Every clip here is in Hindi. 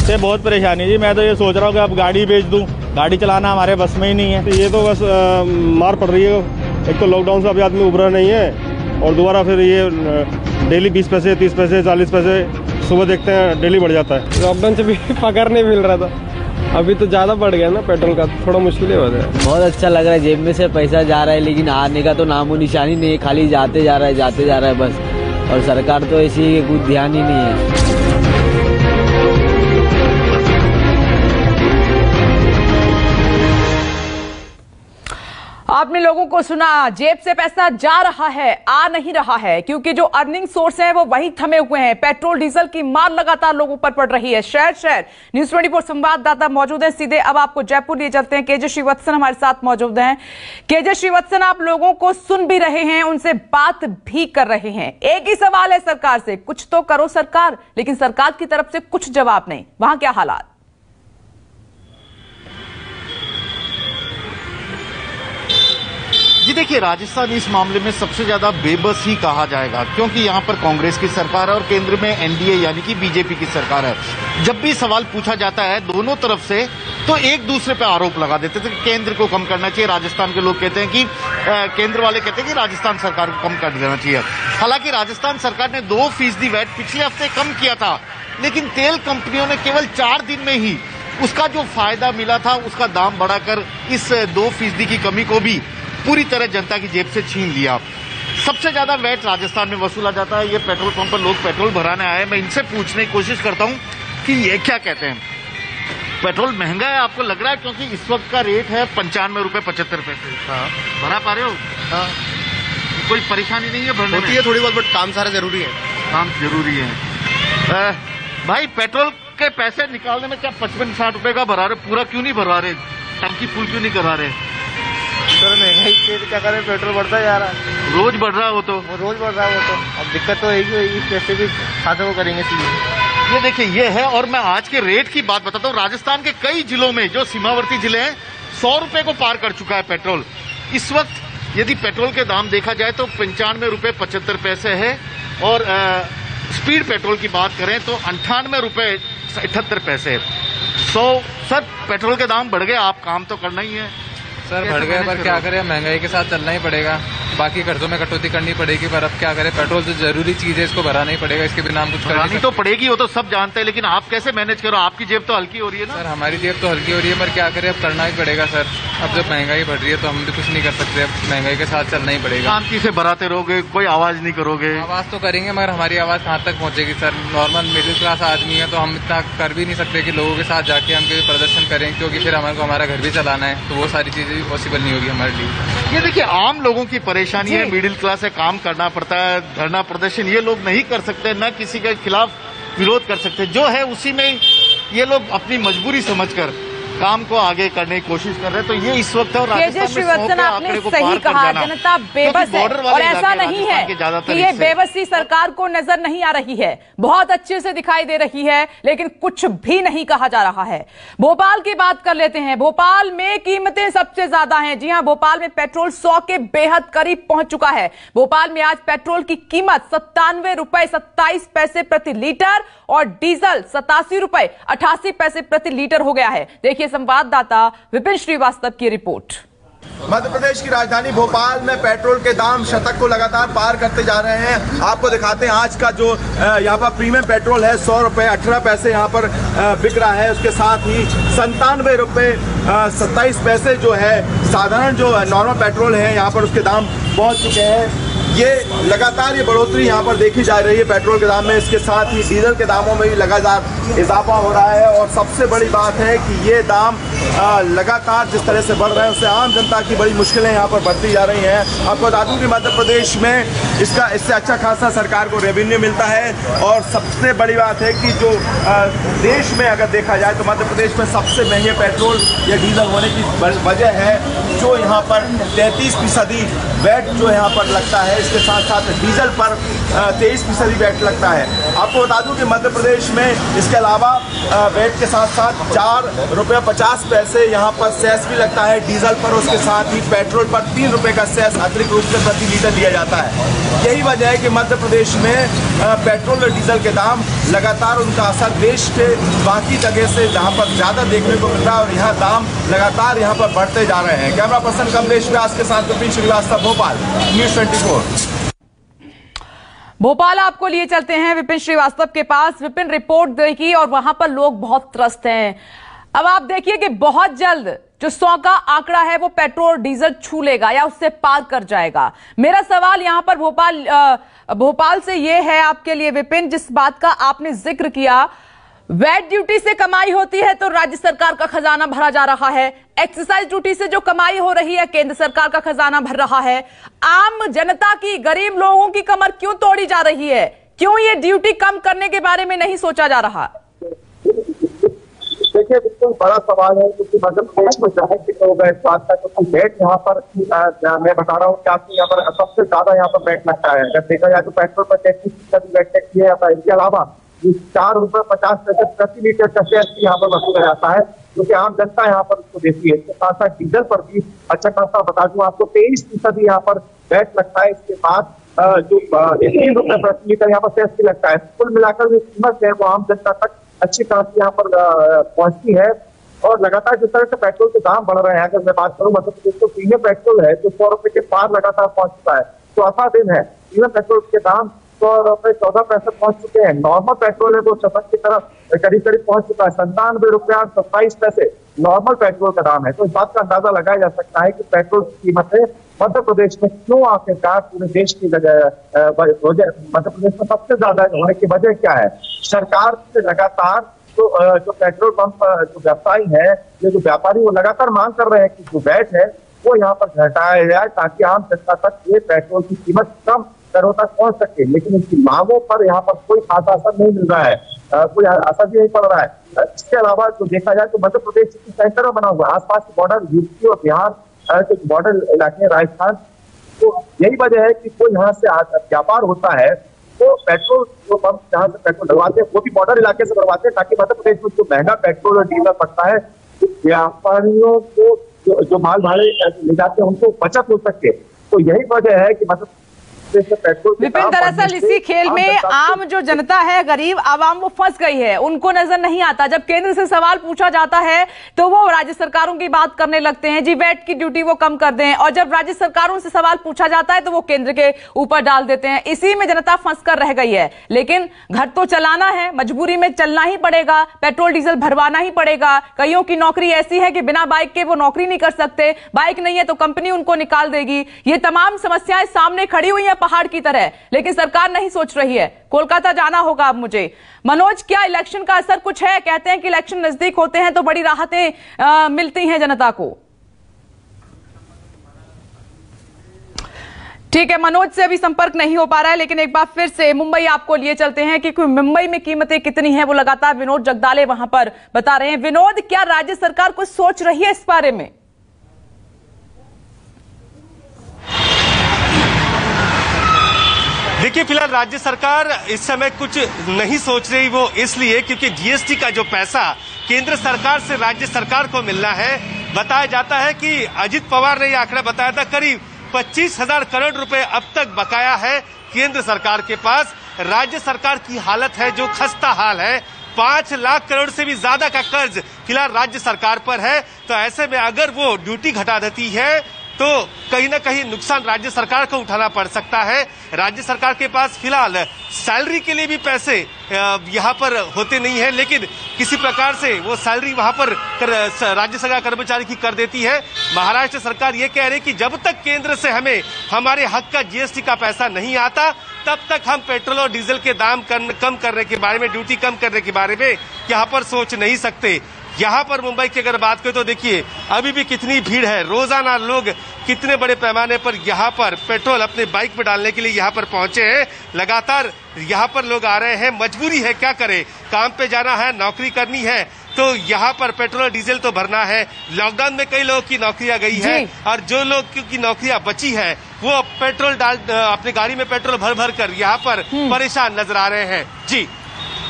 इससे बहुत परेशानी जी। मैं तो ये सोच रहा हूँ कि अब गाड़ी बेच दूँ, गाड़ी चलाना हमारे बस में ही नहीं है। ये तो बस मार पड़ रही है। एक तो लॉकडाउन से अभी आदमी उभरा नहीं है और दोबारा फिर ये डेली 20 पैसे 30 पैसे 40 पैसे सुबह देखते हैं डेली बढ़ जाता है। लॉकडाउन से भी पगार नहीं मिल रहा था, अभी तो ज़्यादा बढ़ गया ना पेट्रोल का, थोड़ा मुश्किल हो रहा है। बहुत अच्छा लग रहा है, जेब में से पैसा जा रहा है लेकिन आने का तो नामो निशानी नहीं है, खाली जाते जा रहा है बस। और सरकार तो ऐसी कुछ ध्यान ही नहीं है। आपने लोगों को सुना, जेब से पैसा जा रहा है, आ नहीं रहा है, क्योंकि जो अर्निंग सोर्स है वो वही थमे हुए हैं। पेट्रोल डीजल की मार लगातार लोगों पर पड़ रही है। शहर शहर न्यूज़ 24 संवाददाता मौजूद हैं। सीधे अब आपको जयपुर लिए चलते हैं। केजे श्रीवत्सन हमारे साथ मौजूद हैं। केजे श्रीवत्सन, आप लोगों को सुन भी रहे हैं, उनसे बात भी कर रहे हैं। एक ही सवाल है सरकार से, कुछ तो करो सरकार, लेकिन सरकार की तरफ से कुछ जवाब नहीं। वहां क्या हालात? जी देखिए, राजस्थान इस मामले में सबसे ज्यादा बेबस ही कहा जाएगा, क्योंकि यहाँ पर कांग्रेस की सरकार है और केंद्र में एनडीए यानी कि बीजेपी की सरकार है। जब भी सवाल पूछा जाता है दोनों तरफ से तो एक दूसरे पे आरोप लगा देते थे कि केंद्र को कम करना चाहिए। राजस्थान के लोग कहते हैं कि केंद्र वाले कहते हैं कि राजस्थान सरकार को कम कर देना चाहिए। हालांकि राजस्थान सरकार ने 2% वैट पिछले हफ्ते कम किया था, लेकिन तेल कंपनियों ने केवल 4 दिन में ही उसका जो फायदा मिला था उसका दाम बढ़ाकर इस 2% की कमी को भी पूरी तरह जनता की जेब से छीन लिया। सबसे ज्यादा वैट राजस्थान में वसूला जाता है। ये पेट्रोल पंप पर लोग पेट्रोल भराने आए, मैं इनसे पूछने की कोशिश करता हूं कि ये क्या कहते हैं। पेट्रोल महंगा है आपको लग रहा है? क्योंकि इस वक्त का रेट है 95 रुपए 75 पैसे। हाँ। भरा पा रहे हो? हाँ। कोई परेशानी नहीं है भरने में? होती है थोड़ी बहुत, बट काम सारा जरूरी है। काम जरूरी है। भाई पेट्रोल के पैसे निकालने में क्या 55-60 रुपए का भरा रहे? पूरा क्यों नहीं भरवा रहे? टंकी फुल क्यों नहीं करा रहे? सर महंगाई के क्या करें, पेट्रोल बढ़ता जा रहा है। रोज बढ़ रहा हो तो वो रोज बढ़ रहा हो तो अब दिक्कत तो होगी, कैसे भी खाते वो करेंगे। ये देखिए ये है। और मैं आज के रेट की बात बताता हूँ। राजस्थान के कई जिलों में जो सीमावर्ती जिले हैं 100 रुपए को पार कर चुका है पेट्रोल। इस वक्त यदि पेट्रोल के दाम देखा जाए तो 95 रुपए 75 पैसे है और स्पीड पेट्रोल की बात करें तो 98 रुपए 78 पैसे। सर पेट्रोल के दाम बढ़ गए, आप काम तो करना ही है। सर बढ़ गए पर क्या करें, महंगाई के साथ चलना ही पड़ेगा। बाकी कर्जों में कटौती करनी पड़ेगी, पर अब क्या करें, पेट्रोल तो जरूरी चीज है, इसको भराना ही पड़ेगा। इसके बिना हम कुछ करनी तो पड़ेगी, वो तो सब जानते हैं, लेकिन आप कैसे मैनेज करो? आपकी जेब तो हल्की हो रही है ना? सर हमारी जेब तो हल्की हो रही है, पर क्या करें, अब करना ही पड़ेगा सर। अब जब महंगाई बढ़ रही है तो हम भी कुछ नहीं कर सकते, अब महंगाई के साथ चलना ही पड़ेगा। शांति से भराते रहोगे, कोई आवाज नहीं करोगे? आवाज तो करेंगे, मगर हमारी आवाज कहाँ तक पहुंचेगी सर? नॉर्मल मिडिल क्लास आदमी है तो हम इतना कर भी नहीं सकते कि लोगों के साथ जाके हम कोई प्रदर्शन करें, क्योंकि फिर हमारे को हमारा घर भी चलाना है, तो वो सारी चीजें भी पॉसिबल नहीं होगी हमारे लिए। ये देखिए आम लोगों की परेशानी है, मिडिल क्लास है, काम करना पड़ता है, धरना प्रदर्शन ये लोग नहीं कर सकते, न किसी के खिलाफ विरोध कर सकते, जो है उसी में ये लोग अपनी मजबूरी समझकर काम को आगे करने की कोशिश कर रहे हैं। तो ये इस वक्त है। और केजे श्रीवत्सन आपने सही कहा, जनता बेबस है और ऐसा नहीं है कि ये बेबसी सरकार को नजर नहीं आ रही है, बहुत अच्छे से दिखाई दे रही है, लेकिन कुछ भी नहीं कहा जा रहा है। भोपाल की बात कर लेते हैं। भोपाल में कीमतें सबसे ज्यादा हैं। जी हां, भोपाल में पेट्रोल 100 के बेहद करीब पहुंच चुका है। भोपाल में आज पेट्रोल की कीमत 97 रुपए 27 पैसे प्रति लीटर और डीजल 87 रुपए 88 पैसे प्रति लीटर हो गया है। देखिए संवाददाता विपिन श्रीवास्तव की रिपोर्ट। मध्य प्रदेश की राजधानी भोपाल में पेट्रोल के दाम शतक को लगातार पार करते जा रहे हैं। आपको दिखाते हैं आज का जो यहाँ पर प्रीमियम पेट्रोल है 100 रुपए 18 पैसे यहाँ पर बिक रहा है। उसके साथ ही 97 रुपए 27 पैसे जो है साधारण जो नॉर्मल पेट्रोल है यहाँ पर उसके दाम पहुँच चुके हैं। ये लगातार ये बढ़ोतरी यहाँ पर देखी जा रही है पेट्रोल के दाम में। इसके साथ ही डीजल के दामों में भी लगातार इजाफा हो रहा है और सबसे बड़ी बात है कि ये दाम लगातार जिस तरह से बढ़ रहे हैं उससे आम जनता की बड़ी मुश्किलें यहाँ पर बढ़ती जा रही हैं। आपको बता दूं कि मध्य प्रदेश में इससे अच्छा खासा सरकार को रेवेन्यू मिलता है और सबसे बड़ी बात है कि जो देश में अगर देखा जाए तो मध्य प्रदेश में सबसे महंगे पेट्रोल या डीजल होने की वजह है जो यहाँ पर 33% वैट जो यहाँ पर लगता है इसके साथ साथ डीजल पर 23% वैट लगता है। आपको बता दूं कि मध्य प्रदेश में इसके अलावा वैट के साथ साथ 4 रुपये 50 पैसे यहाँ पर सेस भी लगता है डीजल पर। उसके साथ ही पेट्रोल पर 3 रुपये का सेस अतिरिक्त रूप से प्रति लीटर लिया जाता है। यही वजह है कि मध्य प्रदेश में पेट्रोल और डीजल के दाम लगातार उनका असर देश के बाकी जगह से जहां पर ज़्यादा देखने को मिल रहा है और यहाँ दाम लगातार यहाँ पर बढ़ते जा रहे हैं। कैमरा पर्सन कमलेश व्यास के साथ विपिन श्रीवास्तव, भोपाल, न्यूज़ 24। भोपाल आपको लिए चलते हैं विपिन श्रीवास्तव के पास। विपिन, रिपोर्ट देखी और वहां पर लोग बहुत त्रस्त हैं। अब आप देखिए कि बहुत जल्द जो 100 का आंकड़ा है वो पेट्रोल डीजल छू लेगा या उससे पार कर जाएगा। मेरा सवाल यहां पर भोपाल से ये है आपके लिए विपिन, जिस बात का आपने जिक्र किया, वैट ड्यूटी से कमाई होती है तो राज्य सरकार का खजाना भरा जा रहा है, एक्साइज ड्यूटी से जो कमाई हो रही है केंद्र सरकार का खजाना भर रहा है। आम जनता की, गरीब लोगों की कमर क्यों तोड़ी जा रही है? क्यों ये ड्यूटी कम करने के बारे में नहीं सोचा जा रहा? देखिए, बिल्कुल बड़ा सवाल है क्योंकि मध्य प्रदेश में जाहिर के लोग इस बात का, क्योंकि वैट यहाँ पर मैं बता रहा हूँ कि आपको यहाँ पर सबसे ज्यादा यहाँ पर वैट लगता है। अगर देखा जाए तो पेट्रोल पर 33% वैट टैक्स दिया जाता है। इसके अलावा 4 रुपये 50 पैसे प्रति लीटर का सेस यहाँ पर वसूला जाता है, क्योंकि आम जनता यहाँ पर उसको देती है। इसके साथ साथ डीजल पर भी अच्छा खासा बता दूं आपको 23% यहाँ पर वैट लगता है। इसके बाद जो 3 रुपये प्रति लीटर यहाँ पर सेस भी लगता है। कुल मिलाकर जो कीमत है वो आम जनता तक अच्छी खासी यहाँ पर पहुंचती है। और लगातार जिस तरह से पेट्रोल के दाम बढ़ रहे हैं, अगर मैं बात करूं मध्य प्रदेश तो प्रीमियम पेट्रोल है जो 100 रुपये के पार लगातार पहुंच चुका है। तो ऐसा दिन है प्रीमियम पेट्रोल के दाम 100 रुपये 14 पैसे पहुंच चुके हैं। नॉर्मल पेट्रोल है वो शतक की तरफ करीब करीब पहुंच चुका है। 97 रुपया 27 पैसे नॉर्मल पेट्रोल का दाम है। तो इस बात का अंदाजा लगाया जा सकता है कि पेट्रोल की कीमतें मध्य प्रदेश में क्यों आखिरकार पूरे देश की मध्य प्रदेश में सबसे ज्यादा होने की वजह क्या है? सरकार से लगातार जो पेट्रोल पंप जो व्यवसायी है, जो व्यापारी, वो लगातार मांग कर रहे हैं कि जो वैट है वो यहाँ पर घटाया जाए ताकि आम जनता तक ये पेट्रोल की कीमत कम दरों तक पहुंच सके। लेकिन इनकी मांगों पर यहाँ पर कोई खासा असर नहीं मिल रहा है, कोई असर भी नहीं पड़ रहा है। इसके अलावा जो देखा जाए तो मध्य प्रदेश सेंटर में बना हुआ है, आसपास के बॉर्डर यूपी और बिहार के बॉर्डर इलाके, राजस्थान, तो यही वजह है कि कोई यहाँ से व्यापार होता है तो पेट्रोल जो पंप जहाँ से पेट्रोल डलवाते हैं वो भी बॉर्डर इलाके से डलवाते हैं, ताकि मध्य प्रदेश में जो महंगा पेट्रोल और डीजल पड़ता है व्यापारियों को जो माल भाड़े ले जाते हैं उनको बचत हो सके। तो यही वजह है कि मध्य विपिन, दरअसल इसी खेल में आम जो जनता है, गरीब आवाम, वो फंस गई है, उनको नजर नहीं आता। जब केंद्र से सवाल पूछा जाता है तो वो राज्य सरकारों की बात करने लगते हैं, जी वैट की ड्यूटी वो कम कर दें, और जब राज्य सरकारों से सवाल पूछा जाता है तो वो केंद्र के ऊपर डाल देते हैं। इसी में जनता फंस कर रह गई है। लेकिन घर तो चलाना है, मजबूरी में चलना ही पड़ेगा, पेट्रोल डीजल भरवाना ही पड़ेगा। कईयों की नौकरी ऐसी है कि बिना बाइक के वो नौकरी नहीं कर सकते, बाइक नहीं है तो कंपनी उनको निकाल देगी। ये तमाम समस्याएं सामने खड़ी हुई है पहाड़ की तरह, लेकिन सरकार नहीं सोच रही है। कोलकाता जाना होगा अब मुझे। मनोज, क्या इलेक्शन का असर कुछ है? कहते हैं कि इलेक्शन नजदीक होते हैं तो बड़ी राहतें मिलती हैं जनता को। ठीक है, मनोज से अभी संपर्क नहीं हो पा रहा है, लेकिन एक बार फिर से मुंबई आपको लिए चलते हैं कि मुंबई में कीमतें कितनी हैं वो लगातार विनोद जगदाले वहां पर बता रहे हैं। विनोद, क्या राज्य सरकार कुछ सोच रही है इस बारे में? देखिए, फिलहाल राज्य सरकार इस समय कुछ नहीं सोच रही, वो इसलिए क्योंकि जीएसटी का जो पैसा केंद्र सरकार से राज्य सरकार को मिलना है, बताया जाता है कि अजित पवार ने यह आंकड़ा बताया था, करीब 25,000 करोड़ रुपए अब तक बकाया है केंद्र सरकार के पास। राज्य सरकार की हालत है जो खस्ता हाल है, 5 लाख करोड़ से भी ज्यादा का कर्ज फिलहाल राज्य सरकार पर है। तो ऐसे में अगर वो ड्यूटी घटा देती है तो कहीं ना कहीं नुकसान राज्य सरकार को उठाना पड़ सकता है। राज्य सरकार के पास फिलहाल सैलरी के लिए भी पैसे यहाँ पर होते नहीं है, लेकिन किसी प्रकार से वो सैलरी वहां पर राज्य सरकार कर्मचारी की कर देती है। महाराष्ट्र सरकार ये कह रही कि जब तक केंद्र से हमें हमारे हक का जीएसटी का पैसा नहीं आता तब तक हम पेट्रोल और डीजल के दाम कम करने के बारे में, ड्यूटी कम करने के बारे में यहाँ पर सोच नहीं सकते। यहाँ पर मुंबई की अगर बात करें तो देखिए अभी भी कितनी भीड़ है, रोजाना लोग कितने बड़े पैमाने पर यहाँ पर पेट्रोल अपने बाइक में डालने के लिए यहाँ पर पहुंचे हैं। लगातार यहाँ पर लोग आ रहे हैं, मजबूरी है, क्या करें, काम पे जाना है, नौकरी करनी है, तो यहाँ पर पेट्रोल डीजल तो भरना है। लॉकडाउन में कई लोगों की नौकरियां गई है और जो लोग की नौकरियां बची है वो पेट्रोल अपनी गाड़ी में पेट्रोल भर भर कर यहाँ पर परेशान नजर आ रहे हैं। जी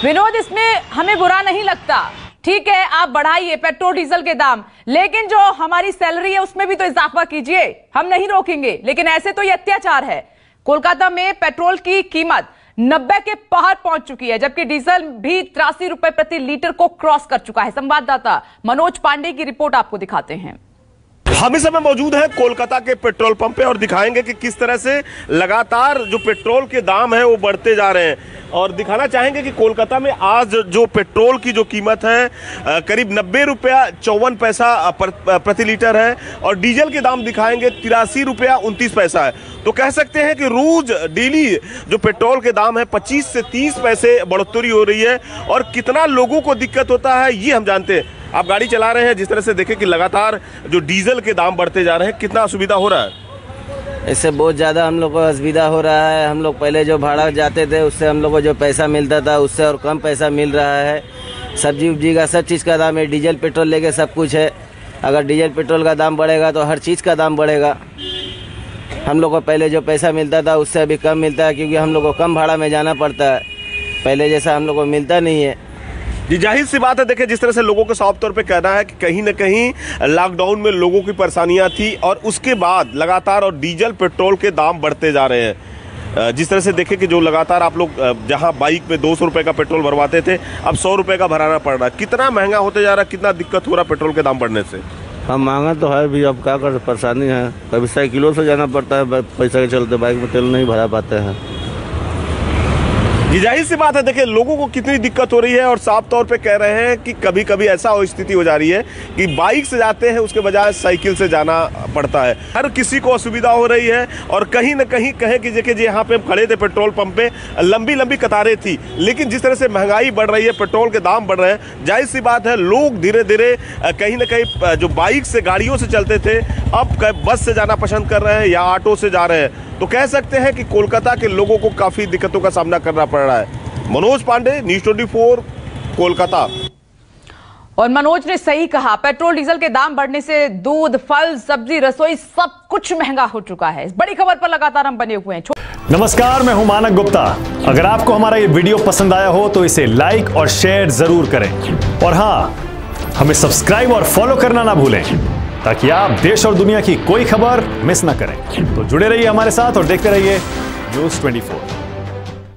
विनोद, इसमें हमें बुरा नहीं लगता, ठीक है, आप बढ़ाइए पेट्रोल डीजल के दाम, लेकिन जो हमारी सैलरी है उसमें भी तो इजाफा कीजिए, हम नहीं रोकेंगे। लेकिन ऐसे तो ये अत्याचार है। कोलकाता में पेट्रोल की कीमत 90 के पार पहुंच चुकी है, जबकि डीजल भी 83 रुपए प्रति लीटर को क्रॉस कर चुका है। संवाददाता मनोज पांडे की रिपोर्ट आपको दिखाते हैं। हम इस समय मौजूद हैं कोलकाता के पेट्रोल पंप पे और दिखाएंगे कि किस तरह से लगातार जो पेट्रोल के दाम है वो बढ़ते जा रहे हैं, और दिखाना चाहेंगे कि कोलकाता में आज जो पेट्रोल की जो कीमत है करीब 90 रुपया 54 पैसा प्रति लीटर है, और डीजल के दाम दिखाएंगे 83 रुपया 29 पैसा है। तो कह सकते हैं कि रोज डेली जो पेट्रोल के दाम है 25 से 30 पैसे बढ़ोतरी हो रही है, और कितना लोगों को दिक्कत होता है ये हम जानते हैं। आप गाड़ी चला रहे हैं, जिस तरह से देखें कि लगातार जो डीजल के दाम बढ़ते जा रहे हैं, कितना असुविधा हो रहा है। इससे बहुत ज़्यादा हम लोग को असुविधा हो रहा है। हम लोग पहले जो भाड़ा जाते थे उससे हम लोग को जो पैसा मिलता था उससे और कम पैसा मिल रहा है। सब्जी उब्जी का सब चीज़ का दाम है, डीजल पेट्रोल लेके सब कुछ है। अगर डीजल पेट्रोल का दाम बढ़ेगा तो हर चीज़ का दाम बढ़ेगा। हम लोग को पहले जो पैसा मिलता था उससे अभी कम मिलता है, क्योंकि हम लोग को कम भाड़ा में जाना पड़ता है, पहले जैसा हम लोग को मिलता नहीं है। जी जाहिर सी बात है, देखिए जिस तरह से लोगों का साफ तौर पे कहना है कि कहीं न कहीं लॉकडाउन में लोगों की परेशानियां थी, और उसके बाद लगातार और डीजल पेट्रोल के दाम बढ़ते जा रहे हैं। जिस तरह से देखें कि जो लगातार आप लोग जहां बाइक पे 200 रुपये का पेट्रोल भरवाते थे, अब 100 रुपये का भराना पड़ रहा है। कितना महंगा होते जा रहा है, कितना दिक्कत हो रहा है पेट्रोल के दाम बढ़ने से। हम महंगा तो है भी, अब क्या कर, परेशानी है। कभी साइकिलों से जाना पड़ता है पैसा के चलते, बाइक में तेल नहीं भरा पाते हैं। ये जाहिर सी बात है, देखिए लोगों को कितनी दिक्कत हो रही है, और साफ तौर पे कह रहे हैं कि कभी कभी ऐसा स्थिति हो जा रही है कि बाइक से जाते हैं उसके बजाय साइकिल से जाना पड़ता है। हर किसी को असुविधा हो रही है, और कहीं न कहीं कहे कि देखिए यहाँ पे हम खड़े थे पेट्रोल पंप पे, लंबी लंबी कतारें थी, लेकिन जिस तरह से महंगाई बढ़ रही है, पेट्रोल के दाम बढ़ रहे हैं, जाहिर सी बात है लोग धीरे धीरे कहीं न कहीं जो बाइक से गाड़ियों से चलते थे अब बस से जाना पसंद कर रहे हैं या ऑटो से जा रहे हैं। तो कह सकते हैं कि कोलकाता के लोगों को काफी दिक्कतों का सामना करना पड़ रहा है। मनोज पांडे, न्यूज़ 24, कोलकाता। और मनोज ने सही कहा, पेट्रोल डीजल के दाम बढ़ने से दूध, फल, सब्जी, रसोई सब कुछ महंगा हो चुका है। इस बड़ी खबर पर लगातार हम बने हुए हैं। नमस्कार, मैं हूं मानक गुप्ता। अगर आपको हमारा ये वीडियो पसंद आया हो तो इसे लाइक और शेयर जरूर करें, और हाँ, हमें सब्सक्राइब और फॉलो करना ना भूलें, ताकि आप देश और दुनिया की कोई खबर मिस ना करें। तो जुड़े रहिए हमारे साथ और देखते रहिए न्यूज़ 24।